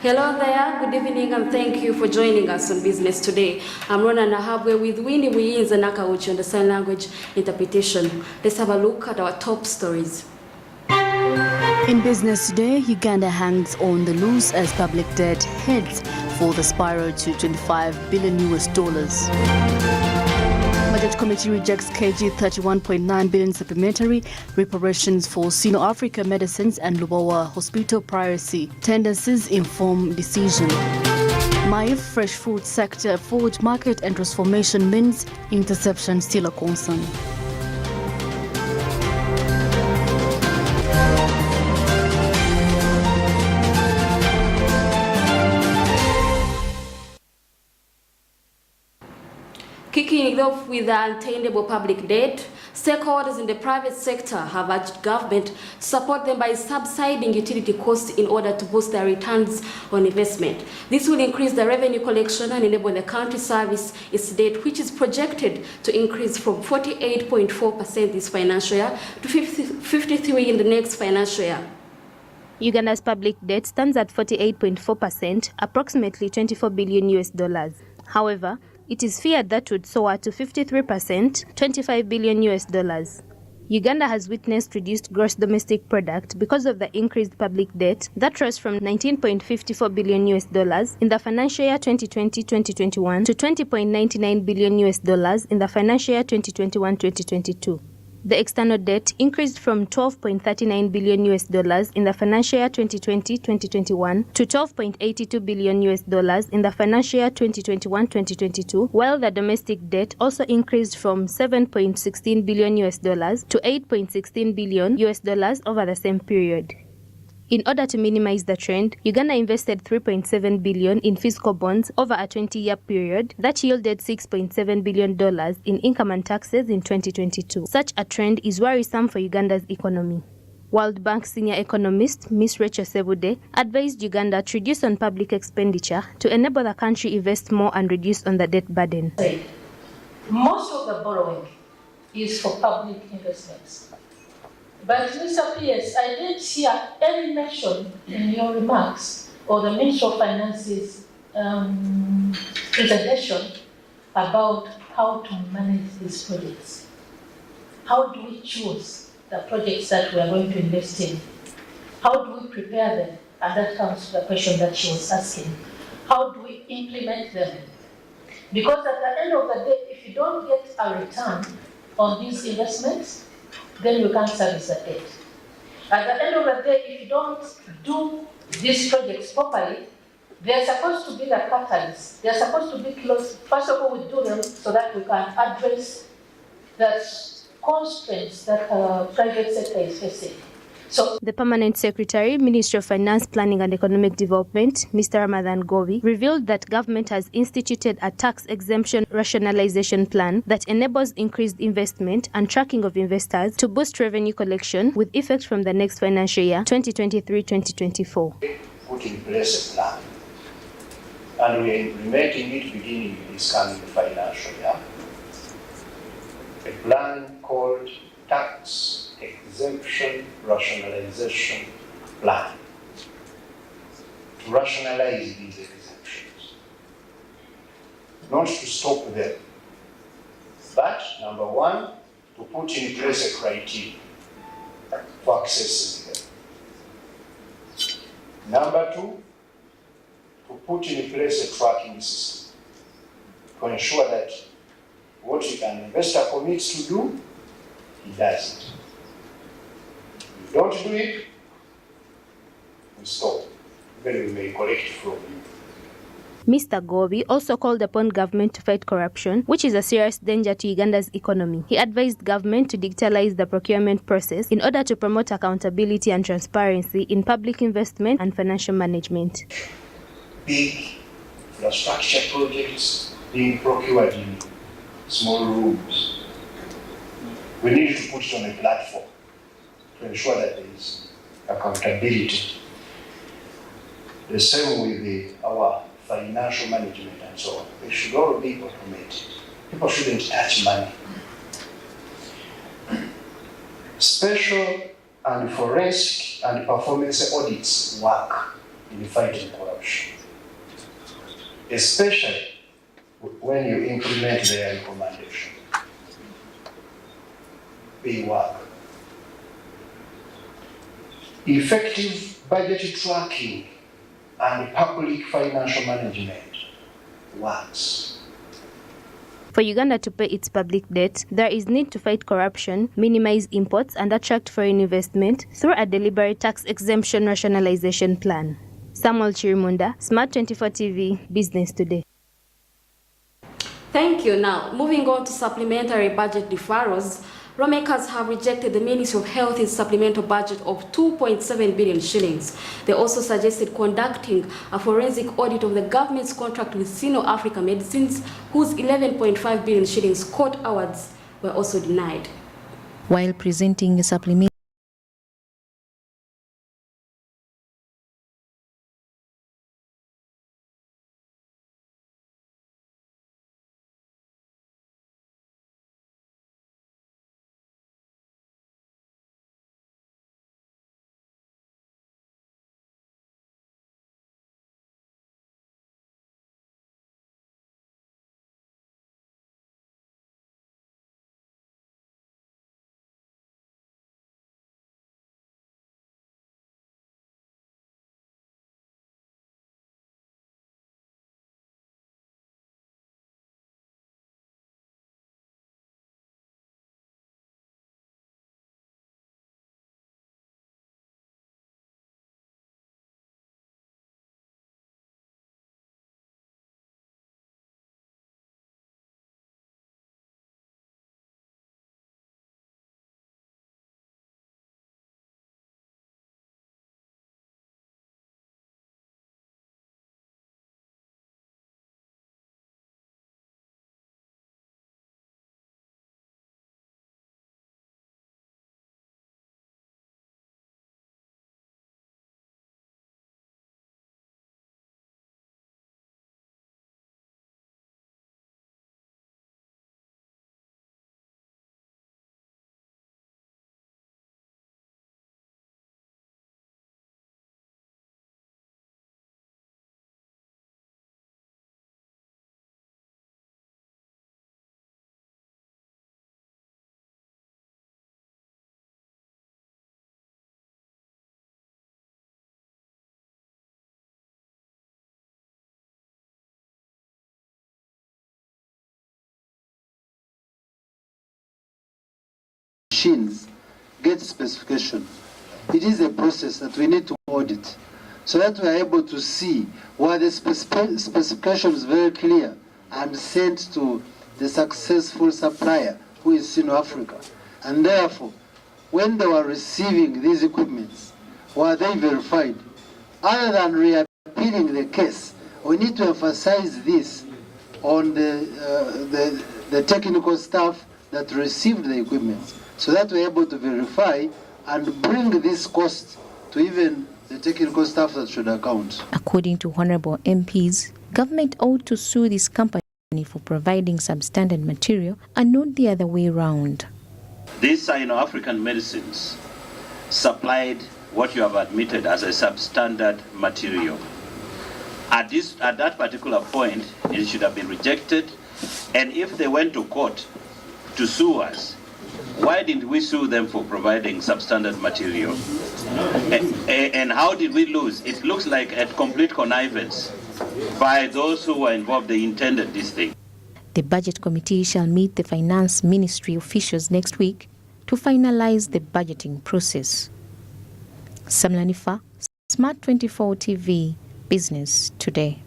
Hello there, good evening, and thank you for joining us on Business Today. I'm Rona Nahabwe with Winnie Wiins and Nakauchi on the sign language interpretation. Let's have a look at our top stories. In Business Today, Uganda hangs on the loose as public debt heads for the spiral to $25 billion. Budget Committee rejects KG 31.9 billion supplementary reparations for Sino-Africa medicines and Lubowa Hospital piracy. Tendencies inform decision. Maif fresh food sector forward market and transformation means interception still a concern. Kicking it off with the unattainable public debt, stakeholders in the private sector have urged government to support them by subsiding utility costs in order to boost their returns on investment. This will increase the revenue collection and enable the country service its debt, which is projected to increase from 48.4% this financial year to 53% in the next financial year. Uganda's public debt stands at 48.4%, approximately $24 billion. However, it is feared that would soar to 53%, $25 billion. Uganda has witnessed reduced gross domestic product because of the increased public debt that rose from $19.54 billion in the financial year 2020-2021 to $20.99 billion in the financial year 2021-2022. The external debt increased from $12.39 billion in the financial year 2020-2021 to $12.82 billion in the financial year 2021-2022, while the domestic debt also increased from $7.16 billion to $8.16 billion over the same period. In order to minimize the trend, Uganda invested $3.7 billion in fiscal bonds over a 20-year period that yielded $6.7 billion in income and taxes in 2022. Such a trend is worrisome for Uganda's economy. World Bank senior economist Ms. Rachel Sebude advised Uganda to reduce on public expenditure to enable the country invest more and reduce on the debt burden. Most of the borrowing is for public investments. But Mr. PS, I didn't hear any mention in your remarks or the Ministry of Finance's presentation about how to manage these projects. How do we choose the projects that we are going to invest in? How do we prepare them? And that comes to the question that she was asking. How do we implement them? Because at the end of the day, if you don't get a return on these investments, then you can't service the debt. At the end of the day, if you don't do these projects properly, they're supposed to be the catalyst. They're supposed to be close. First of all, we do them so that we can address the constraints that private sector is facing. So, the Permanent Secretary, Ministry of Finance, Planning and Economic Development, Mr. Ramadan Govi, revealed that government has instituted a tax exemption rationalization plan that enables increased investment and tracking of investors to boost revenue collection with effect from the next financial year, 2023-2024. Put in place a plan, and we are implementing it beginning this coming financial year. A plan called Tax Exemption Rationalization Plan, to rationalize these exemptions, not to stop them, but number one, to put in place a criteria for accessing them. Number two, to put in place a tracking system to ensure that what an investor commits to do, he does it. Don't do it, we stop. Then we may collect from you. Mr. Govi also called upon government to fight corruption, which is a serious danger to Uganda's economy. He advised government to digitalize the procurement process in order to promote accountability and transparency in public investment and financial management. Big infrastructure projects being procured in small rooms. We need to put it on a platform to ensure that there is accountability. The same with our financial management and so on. They should all be automated. People shouldn't touch money. Special and forensic and performance audits work in fighting corruption, especially when you implement their recommendation. They work. Effective budget tracking and public financial management works. For Uganda to pay its public debt, there is need to fight corruption, minimize imports, and attract foreign investment through a deliberate tax exemption rationalization plan. Samuel Chirimunda, Smart 24 TV, Business Today. Thank you. Now, moving on to supplementary budget deferrals, lawmakers have rejected the Ministry of Health's supplemental budget of 2.7 billion shillings. They also suggested conducting a forensic audit of the government's contract with Sino Africa Medicines, whose 11.5 billion shillings court awards were also denied. While presenting a supplementary machines get specification. It is a process that we need to audit so that we are able to see why the specification is very clear and sent to the successful supplier, who is Sino Africa. And therefore, when they were receiving these equipments, were they verified? Other than reappealing the case, we need to emphasize this on the technical staff that received the equipment, so that we're able to verify and bring this cost to even the technical staff that should account. According to honorable MPs, government ought to sue this company for providing substandard material and not the other way around. These Sino-African medicines supplied what you have admitted as a substandard material. At that particular point, it should have been rejected, and if they went to court to sue us, why didn't we sue them for providing substandard material? And how did we lose? It looks like a complete connivance by those who were involved. They intended this thing. The Budget Committee shall meet the Finance Ministry officials next week to finalize the budgeting process. Samlanifa, Smart 24 TV, Business Today.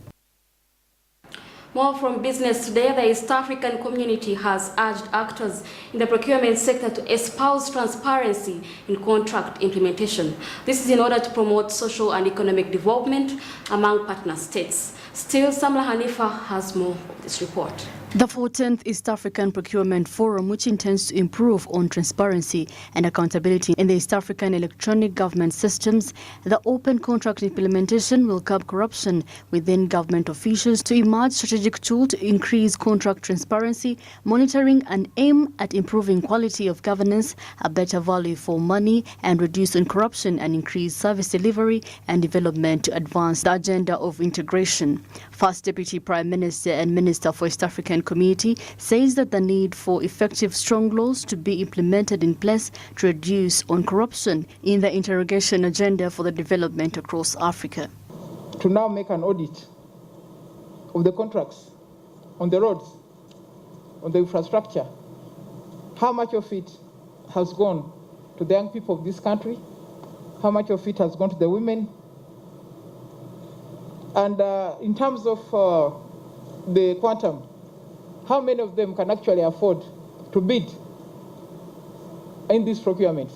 More from Business Today, the East African community has urged actors in the procurement sector to espouse transparency in contract implementation. This is in order to promote social and economic development among partner states. Still, Samla Hanifa has more of this report. The 14th East African Procurement Forum, which intends to improve on transparency and accountability in the East African electronic government systems, the open contract implementation will curb corruption within government officials to emerge strategic strategic tool to increase contract transparency, monitoring, and aim at improving quality of governance, a better value for money, and reduce on corruption and increase service delivery and development to advance the agenda of integration. First Deputy Prime Minister and Minister for East African Community says that the need for effective strong laws to be implemented in place to reduce on corruption in the interrogation agenda for the development across Africa. To now make an audit of the contracts on the roads, on the infrastructure, how much of it has gone to the young people of this country, how much of it has gone to the women, and in terms of the quantum, how many of them can actually afford to bid in these procurements.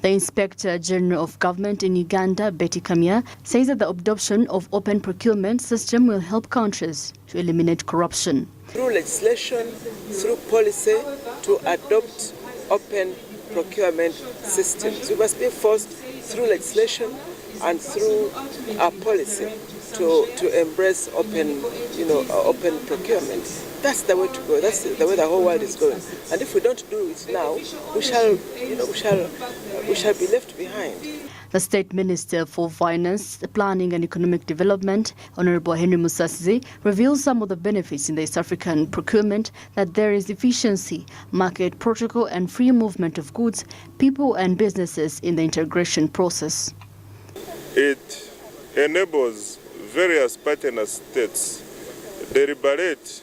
The Inspector General of Government in Uganda, Betty Kamya, says that the adoption of open procurement system will help countries to eliminate corruption. Through legislation, through policy, to adopt open procurement systems. We must be forced through legislation and through our policy to embrace open procurement. That's the way to go. That's the way the whole world is going. And if we don't do it now, we shall be left behind. The State Minister for Finance, Planning and Economic Development, Honorable Henry Musasizi, reveals some of the benefits in the East African procurement, that there is efficiency, market protocol and free movement of goods, people and businesses in the integration process. It enables various partner states deliberate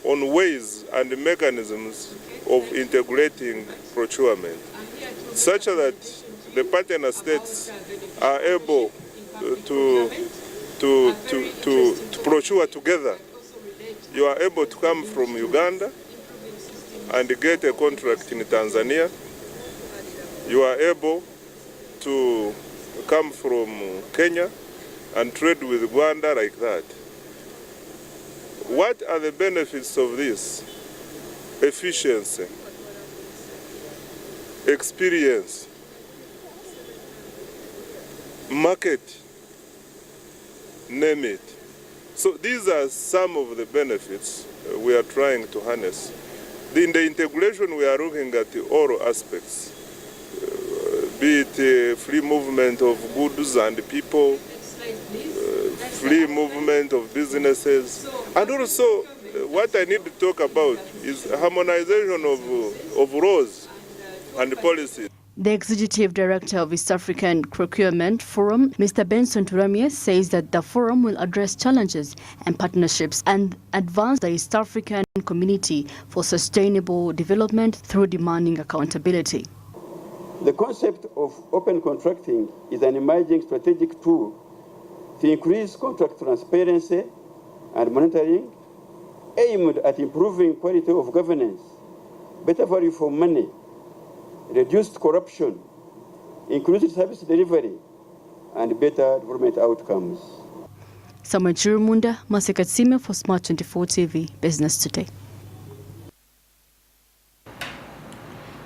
on ways and mechanisms of integrating procurement, such that the partner states are able to procure together. You are able to come from Uganda and get a contract in Tanzania. You are able to come from Kenya and trade with Rwanda like that. What are the benefits of this? Efficiency, experience, market, name it. So these are some of the benefits we are trying to harness. In the integration, we are looking at all aspects, be it free movement of goods and people, free movement of businesses, and also what I need to talk about is harmonization of laws and policies. The Executive Director of East African Procurement Forum, Mr. Benson Turamie, says that the forum will address challenges and partnerships and advance the East African community for sustainable development through demanding accountability. The concept of open contracting is an emerging strategic tool to increase contract transparency and monitoring, aimed at improving quality of governance, better value for money, reduced corruption, inclusive service delivery, and better development outcomes. Samuel Chirumunda, Masekatsime for Smart 24 TV, Business Today.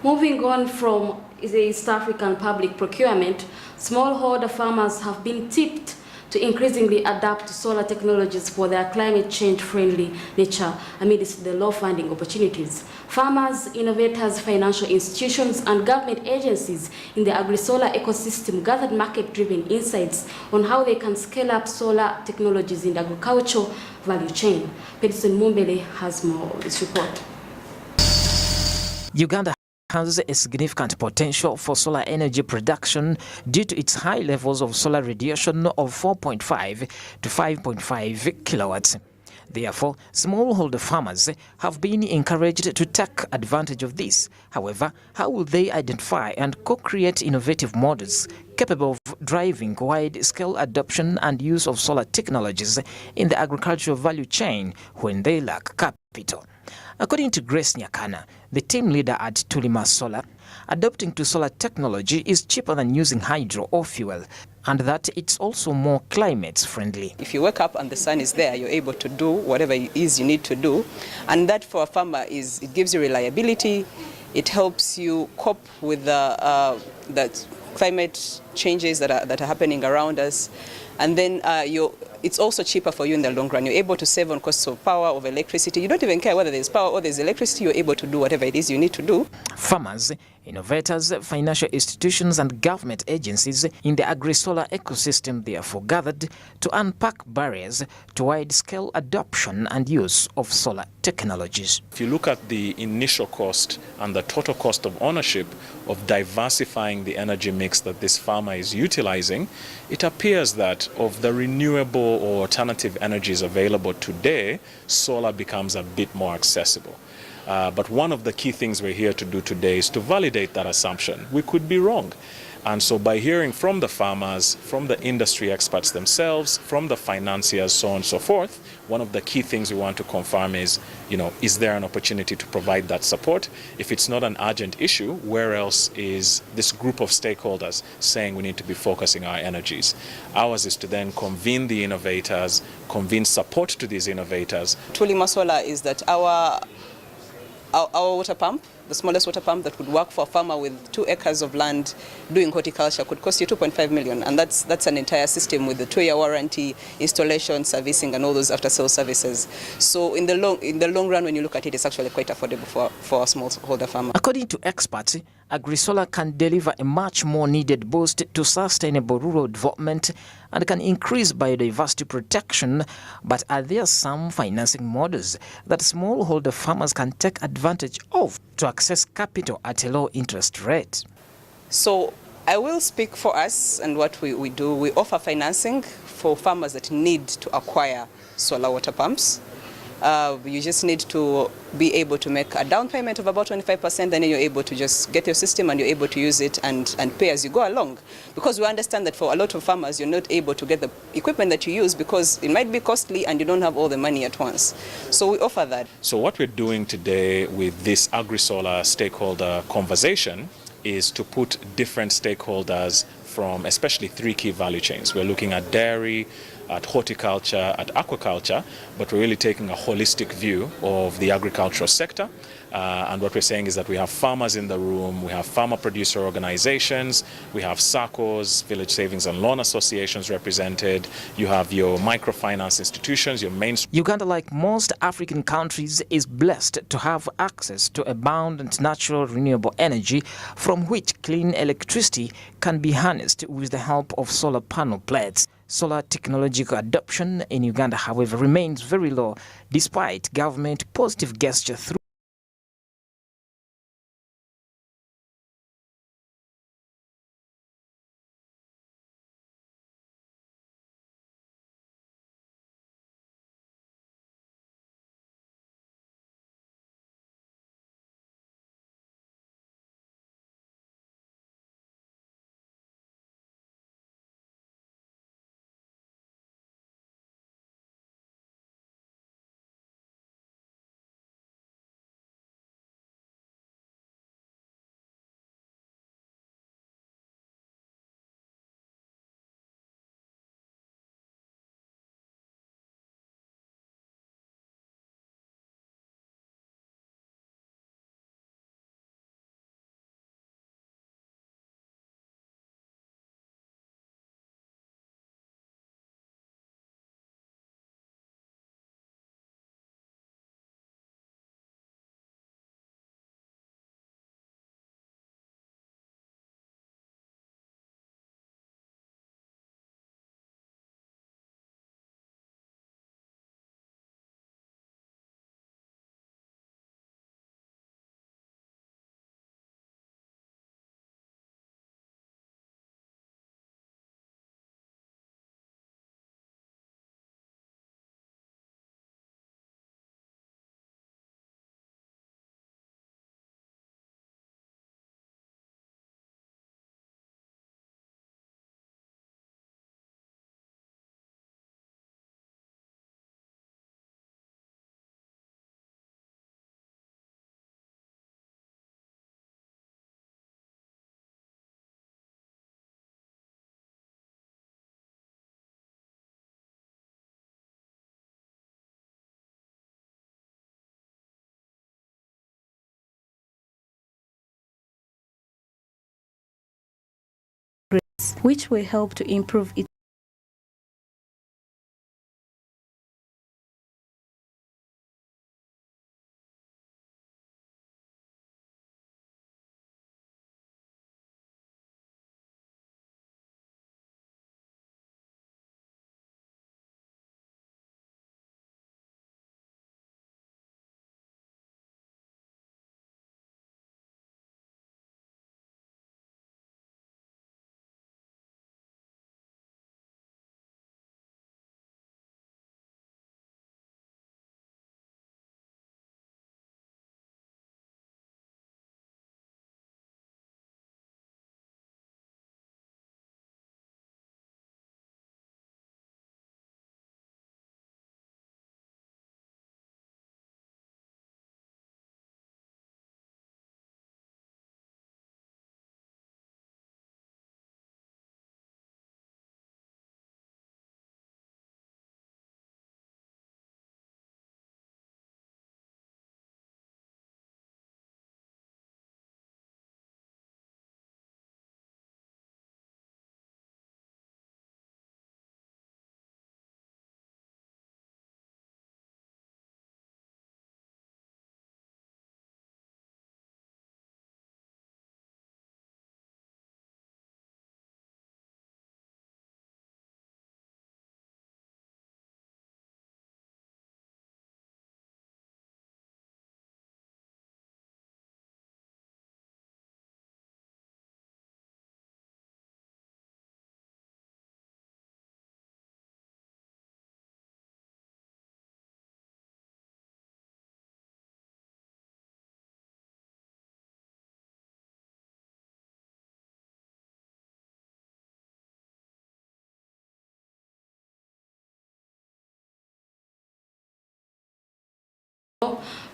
Moving on from the East African public procurement, smallholder farmers have been tipped to increasingly adapt to solar technologies for their climate change-friendly nature amidst the low funding opportunities. Farmers, innovators, financial institutions, and government agencies in the agri-solar ecosystem gathered market-driven insights on how they can scale up solar technologies in the agricultural value chain. Pedson Mumbele has more of this report. Uganda has a significant potential for solar energy production due to its high levels of solar radiation of 4.5 to 5.5 kilowatts. Therefore, smallholder farmers have been encouraged to take advantage of this. However, how will they identify and co-create innovative models capable of driving wide-scale adoption and use of solar technologies in the agricultural value chain when they lack capital? According to Grace Nyakana, the team leader at Tulima Solar, adopting to solar technology is cheaper than using hydro or fuel, and that it's also more climate friendly. If you wake up and the sun is there, you're able to do whatever it is you need to do. And that for a farmer it gives you reliability. It helps you cope with the climate changes that are happening around us. And then it's also cheaper for you in the long run. You're able to save on costs of power, of electricity. You don't even care whether there's power or there's electricity. You're able to do whatever it is you need to do. Farmers, innovators, financial institutions and government agencies in the agri-solar ecosystem therefore gathered to unpack barriers to wide-scale adoption and use of solar technologies. If you look at the initial cost and the total cost of ownership of diversifying the energy mix that this farmer is utilizing, it appears that of the renewable or alternative energies available today, solar becomes a bit more accessible. But one of the key things we're here to do today is to validate that assumption. We could be wrong. And so by hearing from the farmers, from the industry experts themselves, from the financiers, so on and so forth, one of the key things we want to confirm is, is there an opportunity to provide that support? If it's not an urgent issue, where else is this group of stakeholders saying we need to be focusing our energies? Ours is to then convene the innovators, convene support to these innovators. Tulima Solar is that our water pump, the smallest water pump that would work for a farmer with 2 acres of land doing horticulture, could cost you 2.5 million, and that's an entire system with the 2-year warranty, installation, servicing, and all those after-sales services. So in the long run, when you look at it, it's actually quite affordable for a smallholder farmer. According to experts, agri-solar can deliver a much more needed boost to sustainable rural development and can increase biodiversity protection. But are there some financing models that smallholder farmers can take advantage of to access capital at a low interest rate? So I will speak for us and what we do. We offer financing for farmers that need to acquire solar water pumps. You just need to be able to make a down payment of about 25%, then you're able to just get your system and you're able to use it and pay as you go along. Because we understand that for a lot of farmers, you're not able to get the equipment that you use because it might be costly and you don't have all the money at once. So we offer that. So what we're doing today with this agri-solar stakeholder conversation is to put different stakeholders from especially 3 key value chains. We're looking at dairy, at horticulture, at aquaculture, but we're really taking a holistic view of the agricultural sector. And what we're saying is that we have farmers in the room, we have farmer producer organizations, we have SACCOs, village savings and loan associations represented, you have your microfinance institutions, your mainstream. Uganda, like most African countries, is blessed to have access to abundant natural renewable energy from which clean electricity can be harnessed with the help of solar panel plates. Solar technological adoption in Uganda, however, remains very low despite government positive gesture through which will help to improve its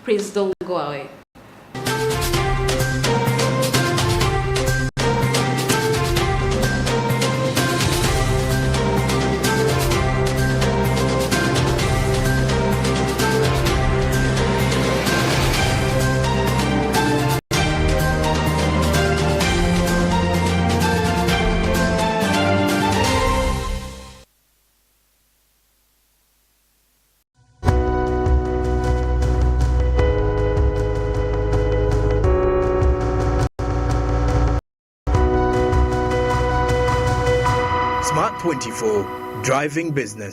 Please don't go away. Smart 24, driving business.